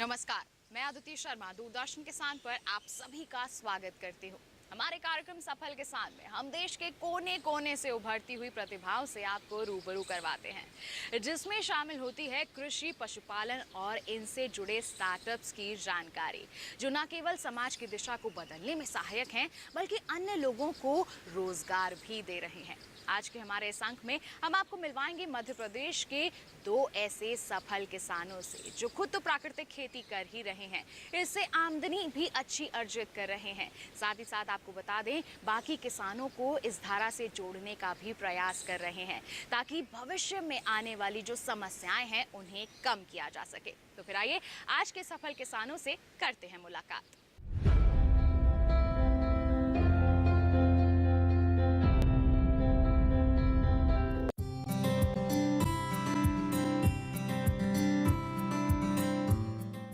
नमस्कार, मैं अदिति शर्मा दूरदर्शन किसान पर आप सभी का स्वागत करती हूँ। हमारे कार्यक्रम सफल किसान में हम देश के कोने कोने से उभरती हुई प्रतिभाओं से आपको रूबरू करवाते हैं, जिसमें शामिल होती है कृषि, पशुपालन और इनसे जुड़े स्टार्टअप्स की जानकारी, जो न केवल समाज की दिशा को बदलने में सहायक हैं, बल्कि अन्य लोगों को रोजगार भी दे रहे हैं। आज के हमारे इस अंक में हम आपको मिलवाएंगे मध्य प्रदेश के दो ऐसे सफल किसानों से, जो खुद तो प्राकृतिक खेती कर ही रहे हैं, इससे आमदनी भी अच्छी अर्जित कर रहे हैं। साथ ही साथ आपको बता दें, बाकी किसानों को इस धारा से जोड़ने का भी प्रयास कर रहे हैं, ताकि भविष्य में आने वाली जो समस्याएं हैं उन्हें कम किया जा सके। तो फिर आइए आज के सफल किसानों से करते हैं मुलाकात।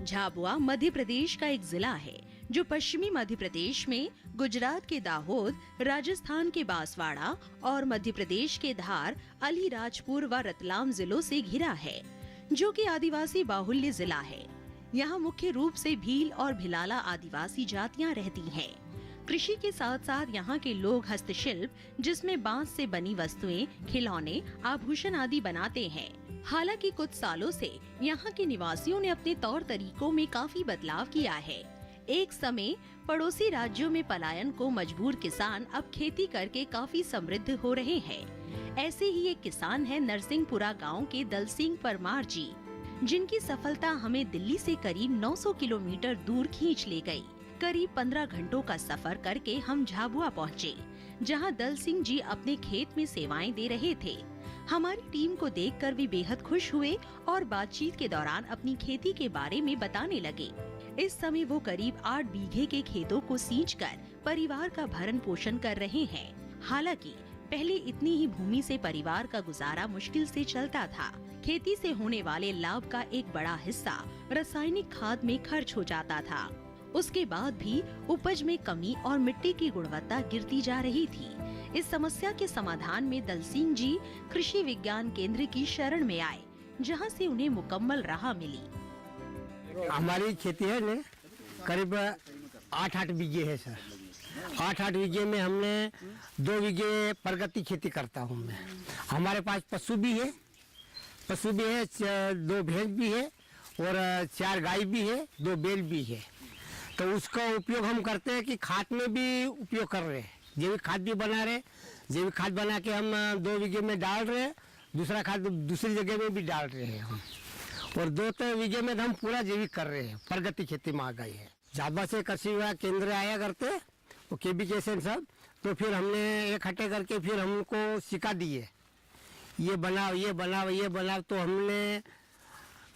झाबुआ मध्य प्रदेश का एक जिला है जो पश्चिमी मध्य प्रदेश में गुजरात के दाहोद, राजस्थान के बांसवाड़ा और मध्य प्रदेश के धार, अलीराजपुर व रतलाम जिलों से घिरा है, जो कि आदिवासी बाहुल्य जिला है। यहाँ मुख्य रूप से भील और भिलाला आदिवासी जातियाँ रहती हैं। कृषि के साथ साथ यहाँ के लोग हस्तशिल्प, जिसमें बांस से बनी वस्तुएं, खिलौने, आभूषण आदि बनाते हैं। हालांकि कुछ सालों से यहाँ के निवासियों ने अपने तौर तरीकों में काफी बदलाव किया है। एक समय पड़ोसी राज्यों में पलायन को मजबूर किसान अब खेती करके काफी समृद्ध हो रहे हैं। ऐसे ही एक किसान है नरसिंहपुरा गांव के दल सिंह परमार जी, जिनकी सफलता हमें दिल्ली से करीब 900 किलोमीटर दूर खींच ले गई। करीब 15 घंटों का सफर करके हम झाबुआ पहुँचे, जहाँ दल सिंह जी अपने खेत में सेवाएं दे रहे थे। हमारी टीम को देखकर वे बेहद खुश हुए और बातचीत के दौरान अपनी खेती के बारे में बताने लगे। इस समय वो करीब 8 बीघे के खेतों को सींचकर परिवार का भरण पोषण कर रहे हैं। हालांकि पहले इतनी ही भूमि से परिवार का गुजारा मुश्किल से चलता था। खेती से होने वाले लाभ का एक बड़ा हिस्सा रासायनिक खाद में खर्च हो जाता था। उसके बाद भी उपज में कमी और मिट्टी की गुणवत्ता गिरती जा रही थी। इस समस्या के समाधान में दल सिंह जी कृषि विज्ञान केंद्र की शरण में आए, जहां से उन्हें मुकम्मल राह मिली। हमारी खेती है ने करीब 8-8 बीघे है सर। 8-8 बीघे में हमने 2 बीघे प्रगति खेती करता हूँ मैं। हमारे पास पशु भी है, 2 भैंस भी है और 4 गाय भी है, 2 बैल भी है। तो उसका उपयोग हम करते हैं कि खाद में भी उपयोग कर रहे हैं, जैविक खाद भी बना रहे। जैविक खाद बना के हम 2 बीघे में डाल रहे हैं, दूसरा खाद दूसरी जगह में भी डाल रहे हैं हम, और 2 बीघे में हम पूरा जैविक कर रहे हैं। प्रगति खेती में आ गई है। झाबुआ से कृषि विभाग केंद्र आया करते वो KBK सब, तो फिर हमने इकट्ठे करके फिर हमको सिखा दिए, ये बनाओ ये बनाओ ये बनाओ। तो हमने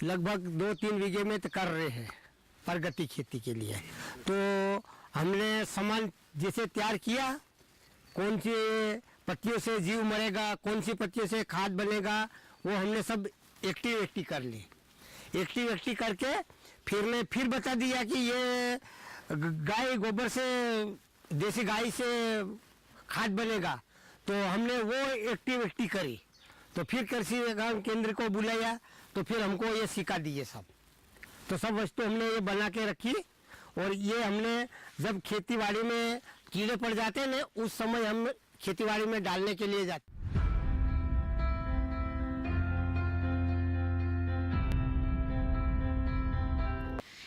लगभग 2-3 बीघे में तो कर रहे हैं प्रगति खेती के लिए। तो हमने सामान जैसे तैयार किया, कौन सी पत्तियों से जीव मरेगा, कौन सी पत्तियों से खाद बनेगा, वो हमने सब एक्टिव कर ली। एक्टिव करके फिर बता दिया कि ये गाय गोबर से, देसी गाय से खाद बनेगा। तो हमने वो एक्टिव करी। तो फिर कृषि विज्ञान केंद्र को बुलाया, तो फिर हमको ये सिखा दिए सब। तो सब वस्तु हमने ये बना के रखी, और ये हमने जब खेतीबाड़ी में कीड़े पड़ जाते हैं ना, उस समय हम खेतीबाड़ी में डालने के लिए जाते।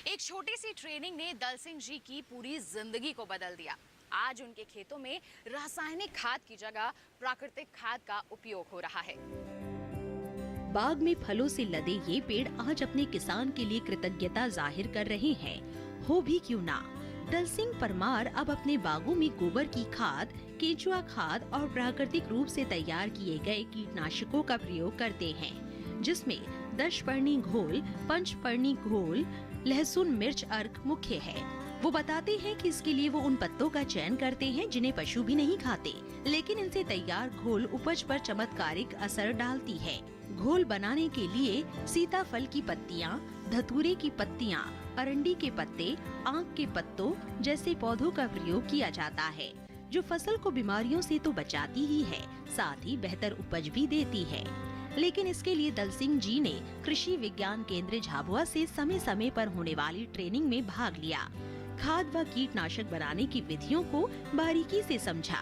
एक छोटी सी ट्रेनिंग ने दल सिंह जी की पूरी जिंदगी को बदल दिया। आज उनके खेतों में रासायनिक खाद की जगह प्राकृतिक खाद का उपयोग हो रहा है। बाग में फलों से लदे ये पेड़ आज अपने किसान के लिए कृतज्ञता जाहिर कर रहे हैं। हो भी क्यों ना, दल सिंह परमार अब अपने बागों में गोबर की खाद, केंचुआ खाद और प्राकृतिक रूप से तैयार किए गए कीटनाशकों का प्रयोग करते हैं, जिसमें 10 पर्णी घोल, 5 पर्णी घोल, लहसुन मिर्च अर्क मुख्य है। वो बताते हैं कि इसके लिए वो उन पत्तों का चयन करते हैं जिन्हें पशु भी नहीं खाते, लेकिन इनसे तैयार घोल उपज पर चमत्कारिक असर डालती है। घोल बनाने के लिए सीताफल की पत्तियां, धतूरे की पत्तियां, अरंडी के पत्ते, आक के पत्तों जैसे पौधों का प्रयोग किया जाता है, जो फसल को बीमारियों से तो बचाती ही है, साथ ही बेहतर उपज भी देती है। लेकिन इसके लिए दल सिंह जी ने कृषि विज्ञान केंद्र झाबुआ से समय समय पर होने वाली ट्रेनिंग में भाग लिया। खाद व कीटनाशक बनाने की विधियों को बारीकी से समझा।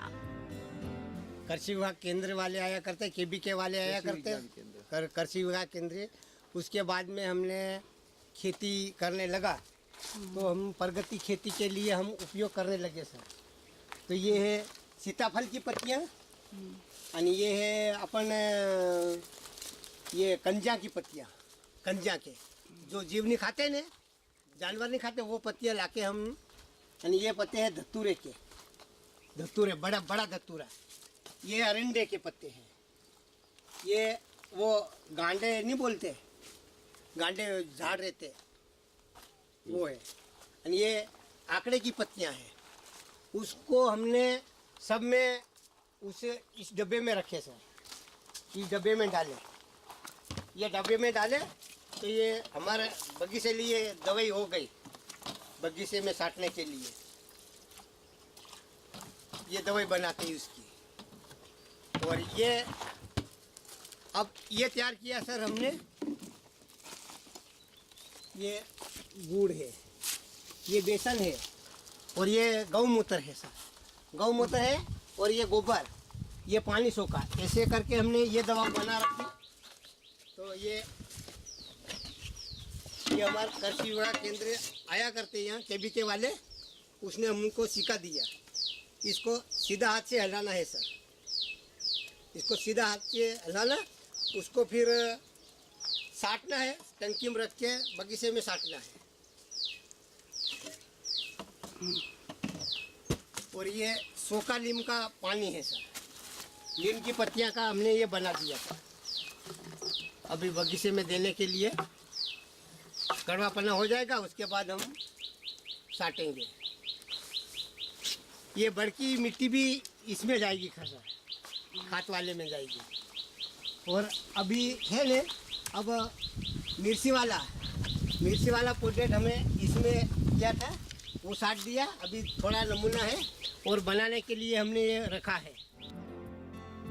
कृषि विभाग केंद्र वाले आया करते, केबीके वाले आया करते, कृषि विभाग केंद्र। उसके बाद में हमने खेती करने लगा तो हम प्रगति खेती के लिए हम उपयोग करने लगे सर। तो ये है सीताफल की पत्तियाँ और ये है अपन ये कंजा की पत्तियाँ, कंजा के जो जीव नहीं खाते ने, जानवर नहीं खाते, वो पत्तियाँ लाके हम, यानी ये पत्ते हैं धतूरे के, धतूरे बड़ा बड़ा धतूरा। ये अरंडे के पत्ते हैं, ये वो गांडे नहीं बोलते, गांडे झाड़ रहते वो है। और ये आकड़े की पत्तियां हैं, उसको हमने सब में उसे इस डब्बे में रखे सर, इस डब्बे में डाले, ये डब्बे में डाले तो ये हमारे बगीचे लिए दवाई हो गई, बगीचे में साटने के लिए ये दवाई बनाते हैं उसकी। और ये अब ये तैयार किया सर हमने, ये गुड़ है, ये बेसन है और ये गौमूत्र है सर, गौमूत्र है और ये गोबर, ये पानी सोखा, ऐसे करके हमने ये दवा बना रखी। तो ये हमारे कृषि विभाग केंद्र आया करते हैं यहाँ केबीके वाले, उसने हमको सिखा दिया। इसको सीधा हाथ से हिलाना है सर, इसको सीधा हाथ से हिलाना, उसको फिर साटना है, टंकी में रख के बगीचे में साटना है। और ये सोखा नीम का पानी है सर, नीम की पत्तियां का हमने ये बना दिया था अभी बगीचे में देने के लिए। कड़वापना हो जाएगा उसके बाद हम साटेंगे। ये बड़की मिट्टी भी इसमें जाएगी, खसा खाद वाले में जाएगी। और अभी है ने, अब मिर्ची वाला प्रोजेक्ट हमें इसमें किया था, वो साट दिया, अभी थोड़ा नमूना है और बनाने के लिए हमने ये रखा है।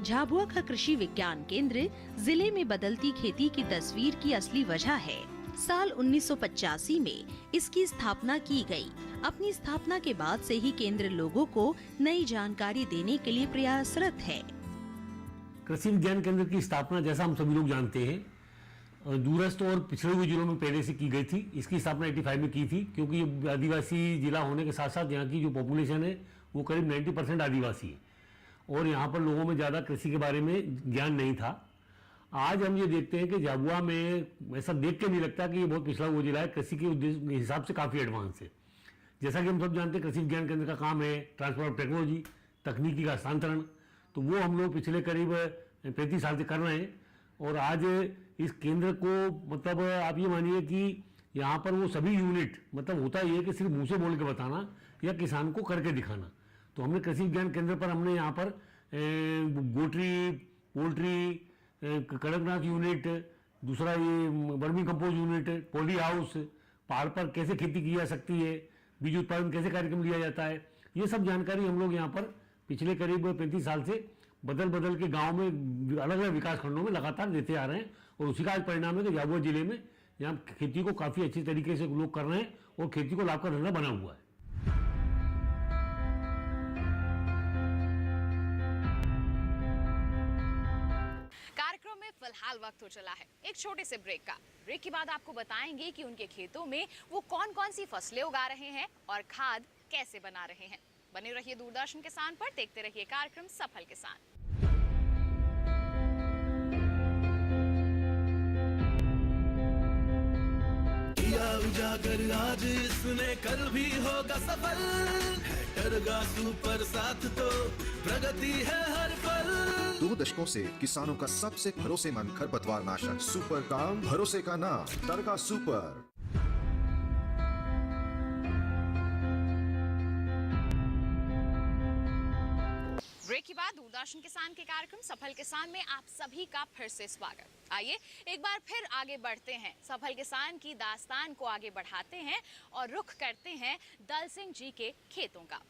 झाबुआ का कृषि विज्ञान केंद्र जिले में बदलती खेती की तस्वीर की असली वजह है। साल 1985 में इसकी स्थापना की गई। अपनी स्थापना के बाद से ही केंद्र लोगों को नई जानकारी देने के लिए प्रयासरत है। कृषि विज्ञान केंद्र की स्थापना, जैसा हम सभी लोग जानते हैं, दूरस्थ और पिछड़े हुए जिलों में पहले से की गई थी। इसकी स्थापना 85 में की थी, क्योंकि ये आदिवासी जिला होने के साथ साथ यहाँ की जो पॉपुलेशन है वो करीब 90% आदिवासी है और यहाँ पर लोगों में ज़्यादा कृषि के बारे में ज्ञान नहीं था। आज हम ये देखते हैं कि झाबुआ में ऐसा देख के नहीं लगता कि ये बहुत पिछड़ा हुआ जिला है, कृषि के उद्देश्य के हिसाब से काफ़ी एडवांस है। जैसा कि हम सब जानते हैं, कृषि विज्ञान केंद्र का काम है ट्रांसफर ऑफ टेक्नोलॉजी, तकनीकी का हस्तांतरण, तो वो हम लोग पिछले करीब 35 साल से कर रहे हैं। और आज इस केंद्र को, मतलब आप ये मानिए कि यहाँ पर वो सभी यूनिट, मतलब होता ये है कि सिर्फ मुँह से बोल के बताना या किसान को करके दिखाना। तो हमने कृषि विज्ञान केंद्र पर हमने यहाँ पर गोटरी, पोल्ट्री, कड़कनाथ यूनिट, दूसरा ये vermi compose unit, poly house, पहाड़ पर कैसे खेती की जा सकती है, बीज उत्पादन कैसे कार्यक्रम लिया जाता है, ये सब जानकारी हम लोग यहाँ पर पिछले करीब 35 साल से बदल के गांव में अलग अलग विकास खंडों में लगातार देते आ रहे हैं। और उसी का आज परिणाम है कि झाबुआ जिले में यहाँ खेती को काफ़ी अच्छी तरीके से लोग कर रहे हैं और खेती को लाभ का धंधा बना हुआ है। कार्यक्रम में फिलहाल वक्त हो चला है एक छोटे से ब्रेक का। ब्रेक के बाद आपको बताएंगे कि उनके खेतों में वो कौन कौन सी फसलें उगा रहे हैं और खाद कैसे बना रहे हैं। बने रहिए दूरदर्शन किसान पर, देखते रहिए कार्यक्रम सफल किसान। उजागर आज इसने कल भी होगा सफल है, करगा सुपर साथ तो प्रगति है हर पल। 2 दशकों से किसानों का सबसे भरोसेमंद खरपतवार नाशक सुपर का भरोसे का नाम टरगा सुपर। ब्रेक के बाद दूरदर्शन किसान के कार्यक्रम सफल किसान में आप सभी का फिर से स्वागत। आइए एक बार फिर आगे बढ़ते हैं, सफल किसान की दास्तान को आगे बढ़ाते हैं और रुख करते हैं दल सिंह जी के खेतों का।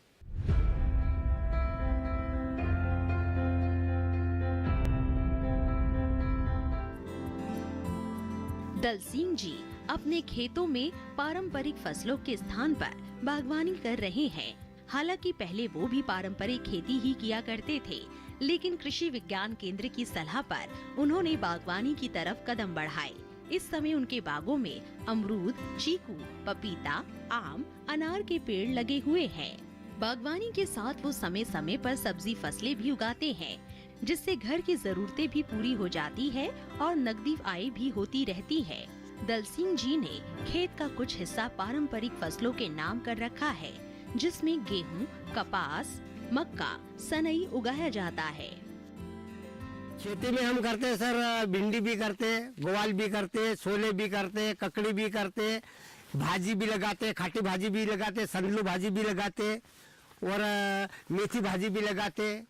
दल सिंह जी अपने खेतों में पारंपरिक फसलों के स्थान पर बागवानी कर रहे हैं। हालांकि पहले वो भी पारंपरिक खेती ही किया करते थे, लेकिन कृषि विज्ञान केंद्र की सलाह पर उन्होंने बागवानी की तरफ कदम बढ़ाए। इस समय उनके बागों में अमरूद, चीकू, पपीता, आम, अनार के पेड़ लगे हुए हैं। बागवानी के साथ वो समय समय पर सब्जी फसलें भी उगाते हैं, जिससे घर की जरूरतें भी पूरी हो जाती है और नकदी आय भी होती रहती है। दल सिंह जी ने खेत का कुछ हिस्सा पारंपरिक फसलों के नाम कर रखा है, जिसमें गेहूं, कपास, मक्का, सनई उगाया जाता है। खेती में हम करते हैं सर, भिंडी भी करते हैं, ग्वाल भी करते हैं, छोले भी करते हैं, ककड़ी भी करते हैं, भाजी भी लगाते हैं, खाटी भाजी भी लगाते हैं, संदलू भाजी भी लगाते हैं और मेथी भाजी भी लगाते हैं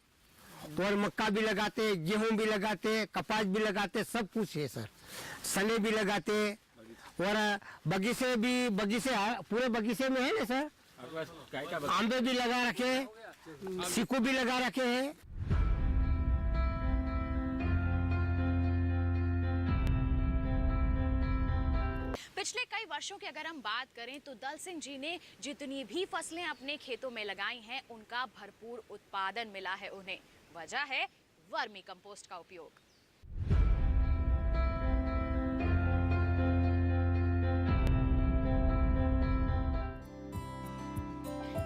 और मक्का भी लगाते हैं, गेहूं भी लगाते हैं, कपास भी लगाते हैं, सब कुछ है सर। सने भी लगाते हैं और बगीचे पूरे बगीचे में है ना सर। आंबे भी लगा रखे हैं, सीकू भी लगा रखे हैं। पिछले कई वर्षों की अगर हम बात करें तो दल सिंह जी ने जितनी भी फसलें अपने खेतों में लगाई हैं, उनका भरपूर उत्पादन मिला है उन्हें। वजह है वर्मी कंपोस्ट का उपयोग।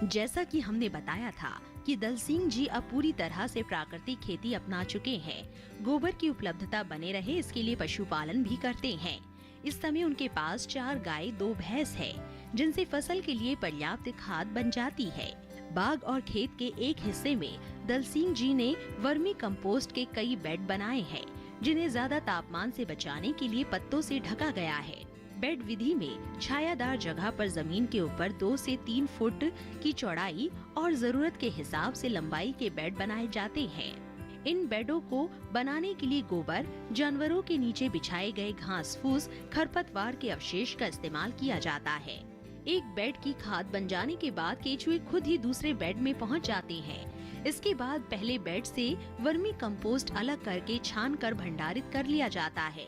जैसा कि हमने बताया था कि दल सिंह जी अब पूरी तरह से प्राकृतिक खेती अपना चुके हैं। गोबर की उपलब्धता बने रहे, इसके लिए पशुपालन भी करते हैं। इस समय उनके पास 4 गाय, 2 भैंस है, जिनसे फसल के लिए पर्याप्त खाद बन जाती है। बाग और खेत के एक हिस्से में दल सिंह जी ने वर्मी कंपोस्ट के कई बेड बनाए हैं, जिन्हें ज्यादा तापमान से बचाने के लिए पत्तों से ढका गया है। बेड विधि में छायादार जगह पर जमीन के ऊपर 2 से 3 फुट की चौड़ाई और जरूरत के हिसाब से लंबाई के बेड बनाए जाते हैं। इन बेडों को बनाने के लिए गोबर, जानवरों के नीचे बिछाए गए घास फूस, खरपतवार के अवशेष का इस्तेमाल किया जाता है। एक बेड की खाद बन जाने के बाद केचुए खुद ही दूसरे बेड में पहुंच जाते हैं। इसके बाद पहले बेड से वर्मी कंपोस्ट अलग करके छान कर भंडारित कर लिया जाता है।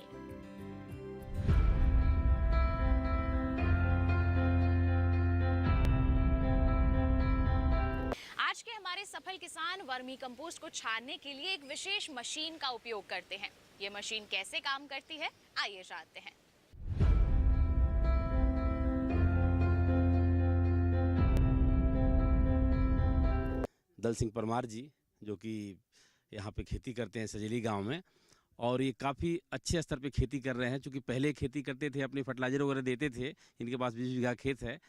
आज के हमारे सफल किसान वर्मी कंपोस्ट को छानने के लिए एक विशेष मशीन का उपयोग करते हैं। ये मशीन कैसे काम करती है, आइए जानते हैं। दल सिंह परमार जी जो कि यहाँ पे खेती करते हैं सजेली गांव में, और ये काफ़ी अच्छे स्तर पे खेती कर रहे हैं। चूँकि पहले खेती करते थे, अपने फर्टिलाइजर वगैरह देते थे, इनके पास 20 बीघा खेत है,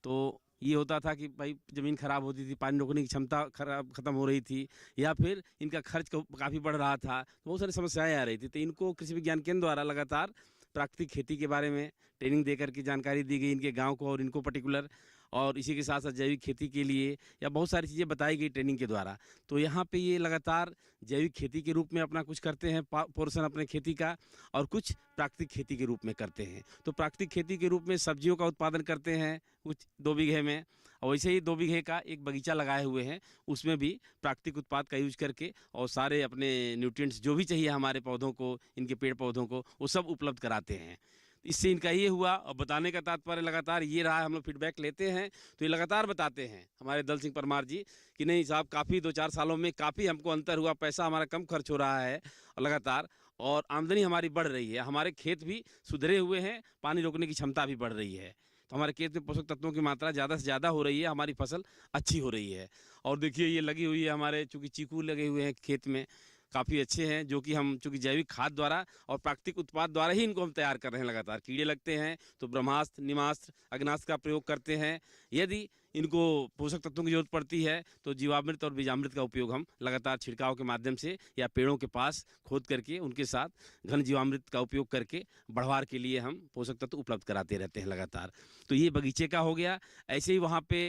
तो ये होता था कि भाई ज़मीन ख़राब होती थी, पानी रोकने की क्षमता ख़त्म हो रही थी, या फिर इनका खर्च काफ़ी बढ़ रहा था, तो बहुत सारी समस्याएं आ रही थी। तो इनको कृषि विज्ञान केंद्र द्वारा लगातार प्राकृतिक खेती के बारे में ट्रेनिंग देकर के जानकारी दी गई इनके गांव को और इनको पर्टिकुलर, और इसी के साथ साथ जैविक खेती के लिए या बहुत सारी चीज़ें बताई गई ट्रेनिंग के द्वारा। तो यहाँ पे ये लगातार जैविक खेती के रूप में अपना कुछ करते हैं पोर्शन अपने खेती का, और कुछ प्राकृतिक खेती के रूप में करते हैं। तो प्राकृतिक खेती के रूप में सब्जियों का उत्पादन करते हैं कुछ 2 बीघे में, और वैसे ही 2 बीघे का एक बगीचा लगाए हुए हैं, उसमें भी प्राकृतिक उत्पाद का यूज करके और सारे अपने न्यूट्रिएंट्स जो भी चाहिए हमारे पौधों को, इनके पेड़ पौधों को, वो सब उपलब्ध कराते हैं। इससे इनका ये हुआ, और बताने का तात्पर्य लगातार ये रहा, हम लोग फीडबैक लेते हैं तो ये लगातार बताते हैं हमारे दल सिंह परमार जी कि नहीं साहब, काफ़ी 2-4 सालों में काफ़ी हमको अंतर हुआ, पैसा हमारा कम खर्च हो रहा है लगातार, और आमदनी हमारी बढ़ रही है, हमारे खेत भी सुधरे हुए हैं, पानी रोकने की क्षमता भी बढ़ रही है, तो हमारे खेत में पोषक तत्वों की मात्रा ज़्यादा से ज़्यादा हो रही है, हमारी फसल अच्छी हो रही है। और देखिए ये लगी हुई है हमारे, चूँकि चीकू लगे हुए हैं खेत में, काफ़ी अच्छे हैं, जो कि हम चूँकि जैविक खाद द्वारा और प्राकृतिक उत्पाद द्वारा ही इनको हम तैयार कर रहे हैं। लगातार कीड़े लगते हैं तो ब्रह्मास्त्र, निमास्त्र, अग्नास्त्र का प्रयोग करते हैं। यदि इनको पोषक तत्वों की जरूरत पड़ती है तो जीवामृत और बीजामृत का उपयोग हम लगातार छिड़काव के माध्यम से या पेड़ों के पास खोद करके उनके साथ घन जीवामृत का उपयोग करके बढ़वार के लिए हम पोषक तत्व उपलब्ध कराते रहते हैं लगातार। तो ये बगीचे का हो गया। ऐसे ही वहाँ पे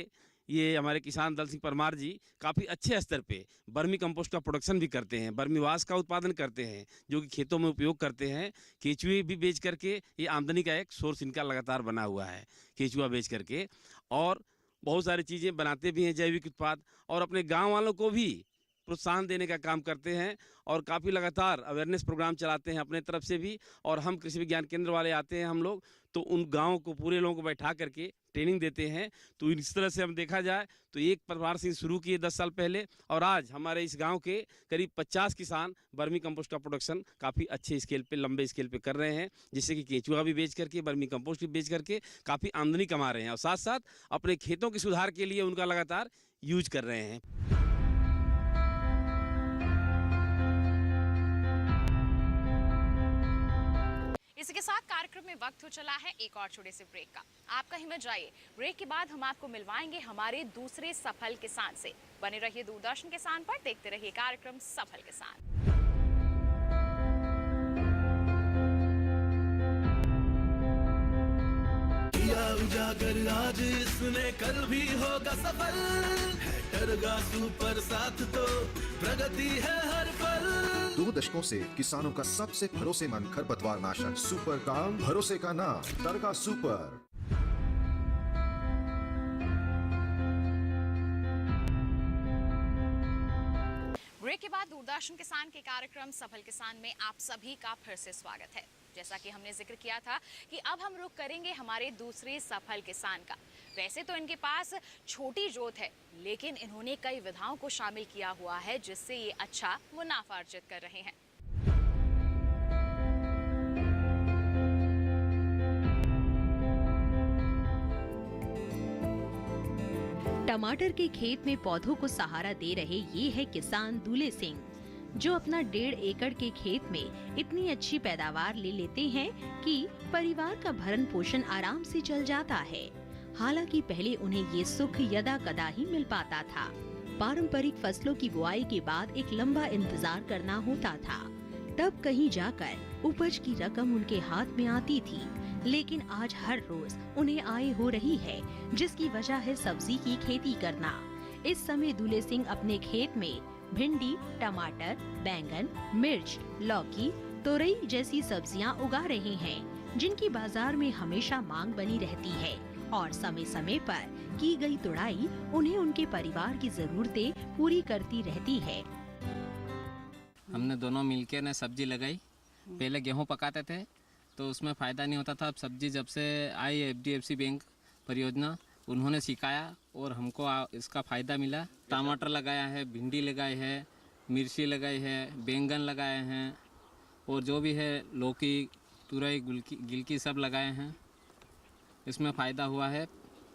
ये हमारे किसान दल सिंह परमार जी काफ़ी अच्छे स्तर पे वर्मी कंपोस्ट का प्रोडक्शन भी करते हैं, वर्मीवास का उत्पादन करते हैं, जो कि खेतों में उपयोग करते हैं। केचुए भी बेच करके ये आमदनी का एक सोर्स इनका लगातार बना हुआ है, केचुआ बेच करके, और बहुत सारी चीज़ें बनाते भी हैं जैविक उत्पाद, और अपने गांव वालों को भी प्रोत्साहन देने का काम करते हैं और काफ़ी लगातार अवेयरनेस प्रोग्राम चलाते हैं अपने तरफ से भी। और हम कृषि विज्ञान केंद्र वाले आते हैं हम लोग, तो उन गाँव को पूरे लोगों को बैठा करके ट्रेनिंग देते हैं। तो इस तरह से हम देखा जाए तो एक परिवार से शुरू किए 10 साल पहले, और आज हमारे इस गांव के करीब 50 किसान वर्मी कंपोस्ट का प्रोडक्शन काफ़ी अच्छे स्केल पे, लंबे स्केल पे कर रहे हैं, जिससे कि केंचुआ भी बेच करके, वर्मी कंपोस्ट भी बेच करके काफ़ी आमदनी कमा रहे हैं और साथ साथ अपने खेतों के सुधार के लिए उनका लगातार यूज कर रहे हैं। इसी के साथ कार्यक्रम में वक्त हो चला है एक और छोटे से ब्रेक का। आप कहीं मत जाइए, ब्रेक के बाद हम आपको मिलवाएंगे हमारे दूसरे सफल किसान से। बने रहिए दूरदर्शन किसान पर, देखते रहिए कार्यक्रम सफल किसान। किया उजागर आज इसने कल भी होगा सफल, है टरगा सुपर साथ तो प्रगति है हर पल। 2 दशकों से किसानों का सबसे भरोसेमंद खरपतवार नाशक सुपर काम, भरोसे का नाम टरगा सुपर। ब्रेक के बाद दूरदर्शन किसान के कार्यक्रम सफल किसान में आप सभी का फिर से स्वागत है। जैसा कि हमने जिक्र किया था कि अब हम रुख करेंगे हमारे दूसरे सफल किसान का। वैसे तो इनके पास छोटी जोत है, लेकिन इन्होंने कई विधाओं को शामिल किया हुआ है, जिससे ये अच्छा मुनाफा अर्जित कर रहे हैं। टमाटर के खेत में पौधों को सहारा दे रहे ये है किसान दूले सिंह, जो अपना 1.5 एकड़ के खेत में इतनी अच्छी पैदावार ले लेते हैं कि परिवार का भरण पोषण आराम से चल जाता है। हालांकि पहले उन्हें ये सुख यदा कदा ही मिल पाता था। पारंपरिक फसलों की बुआई के बाद एक लंबा इंतजार करना होता था, तब कहीं जाकर उपज की रकम उनके हाथ में आती थी। लेकिन आज हर रोज उन्हें आय हो रही है, जिसकी वजह है सब्जी की खेती करना। इस समय दूले सिंह अपने खेत में भिंडी, टमाटर, बैंगन, मिर्च, लौकी, तोरई जैसी सब्जियां उगा रहे हैं, जिनकी बाजार में हमेशा मांग बनी रहती है और समय समय पर की गई तुड़ाई उन्हें उनके परिवार की जरूरतें पूरी करती रहती है। हमने दोनों मिलकर ने सब्जी लगाई। पहले गेहूं पकाते थे तो उसमें फ़ायदा नहीं होता था। अब सब्जी जब से आई FDFC बैंक परियोजना, उन्होंने सिखाया और हमको इसका फ़ायदा मिला। टमाटर लगाया है, भिंडी लगाई है, मिर्ची लगाई है, बैंगन लगाए हैं और जो भी है लौकी, तुरई, गिलकी सब लगाए हैं। इसमें फ़ायदा हुआ है।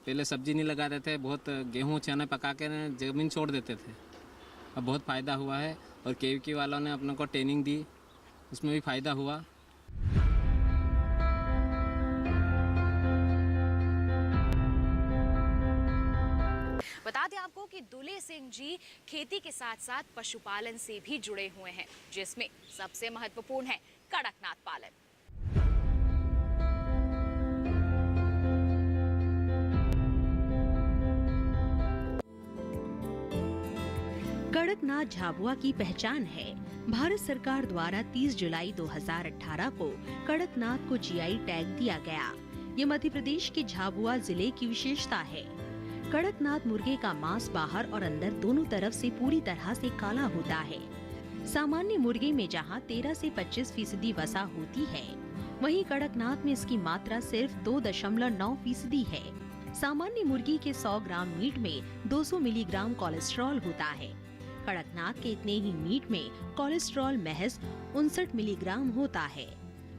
पहले सब्जी नहीं लगाते थे, बहुत गेहूँ चने पका के ज़मीन छोड़ देते थे। अब बहुत फ़ायदा हुआ है और KVK वालों ने अपने को ट्रेनिंग दी, उसमें भी फ़ायदा हुआ। बता दें आपको कि दूले सिंह जी खेती के साथ साथ पशुपालन से भी जुड़े हुए हैं, जिसमें सबसे महत्वपूर्ण है कड़कनाथ पालन। कड़कनाथ झाबुआ की पहचान है। भारत सरकार द्वारा 30 जुलाई 2018 को कड़कनाथ को GI टैग दिया गया। ये मध्य प्रदेश के झाबुआ जिले की विशेषता है। कड़कनाथ मुर्गे का मांस बाहर और अंदर दोनों तरफ से पूरी तरह से काला होता है। सामान्य मुर्गे में जहां 13 से 25% वसा होती है, वहीं कड़कनाथ में इसकी मात्रा सिर्फ 2.9% है। सामान्य मुर्गी के 100 ग्राम मीट में 200 मिलीग्राम कोलेस्ट्रॉल होता है। कड़कनाथ के इतने ही मीट में कोलेस्ट्रॉल महज 59 मिलीग्राम होता है।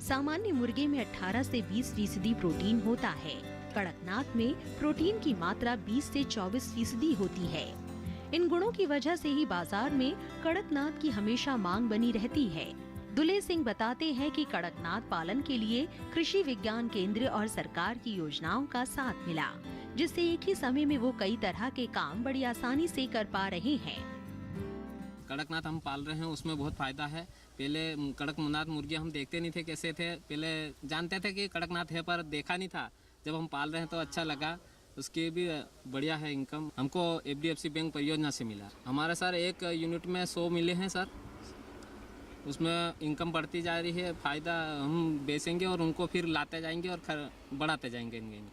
सामान्य मुर्गे में 18 से 20% प्रोटीन होता है। कड़कनाथ में प्रोटीन की मात्रा 20 से 24% होती है। इन गुणों की वजह से ही बाजार में कड़कनाथ की हमेशा मांग बनी रहती है। दूले सिंह बताते हैं कि कड़कनाथ पालन के लिए कृषि विज्ञान केंद्र और सरकार की योजनाओं का साथ मिला, जिससे एक ही समय में वो कई तरह के काम बड़ी आसानी से कर पा रहे हैं। कड़कनाथ हम पाल रहे हैं, उसमें बहुत फ़ायदा है। पहले कड़कनाथ मुर्गियाँ हम देखते नहीं थे कैसे थे, पहले जानते थे कि कड़कनाथ है पर देखा नहीं था। जब हम पाल रहे हैं तो अच्छा लगा, उसकी भी बढ़िया है इनकम। हमको FDFC बैंक परियोजना से मिला। हमारे सर एक यूनिट में 100 मिले हैं सर, उसमें इनकम बढ़ती जा रही है। फ़ायदा हम बेचेंगे और उनको फिर लाते जाएंगे और बढ़ाते जाएंगे इनके।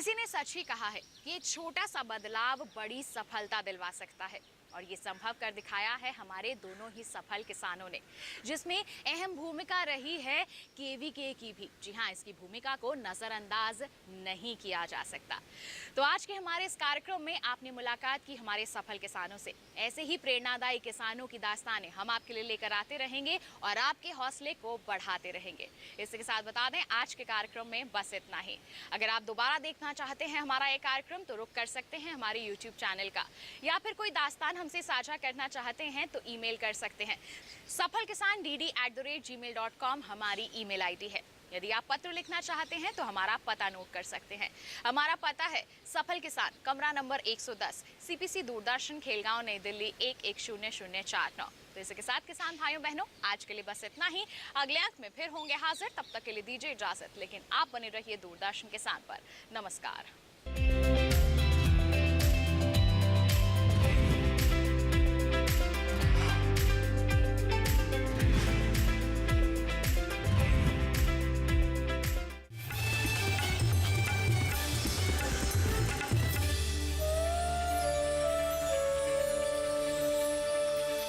किसी ने सच ही कहा है कि ये छोटा सा बदलाव बड़ी सफलता दिलवा सकता है, और ये संभव कर दिखाया है हमारे दोनों ही सफल किसानों ने, जिसमें अहम भूमिका रही है केवीके की भी। जी हाँ, इसकी भूमिका को नजरअंदाज नहीं किया जा सकता। तो आज के हमारे इस कार्यक्रम में आपने मुलाकात की हमारे सफल किसानों से। ऐसे ही प्रेरणादायी किसानों की दास्तानें हम आपके लिए लेकर आते रहेंगे और आपके हौसले को बढ़ाते रहेंगे। इसी के साथ बता दें, आज के कार्यक्रम में बस इतना ही। अगर आप दोबारा देखना चाहते हैं हमारा ये कार्यक्रम तो रुक कर सकते हैं हमारे YouTube चैनल का, या फिर कोई दास्तान हमसे साझा करना चाहते हैं तो ईमेल कर सकते हैं। safalkisandd@gmail.com हमारी ईमेल आईडी है। यदि आप पत्र लिखना चाहते हैं तो हमारा पता नोट कर सकते हैं। हमारा पता है सफल किसान, कमरा नंबर 110, CPC दूरदर्शन, खेलगांव, नई दिल्ली 110049। तो इसी के साथ किसान भाइयों बहनों, आज के लिए बस इतना ही। अगले अंक में फिर होंगे हाजिर, तब तक के लिए दीजिए इजाजत, लेकिन आप बने रहिए दूरदर्शन किसान पर। नमस्कार।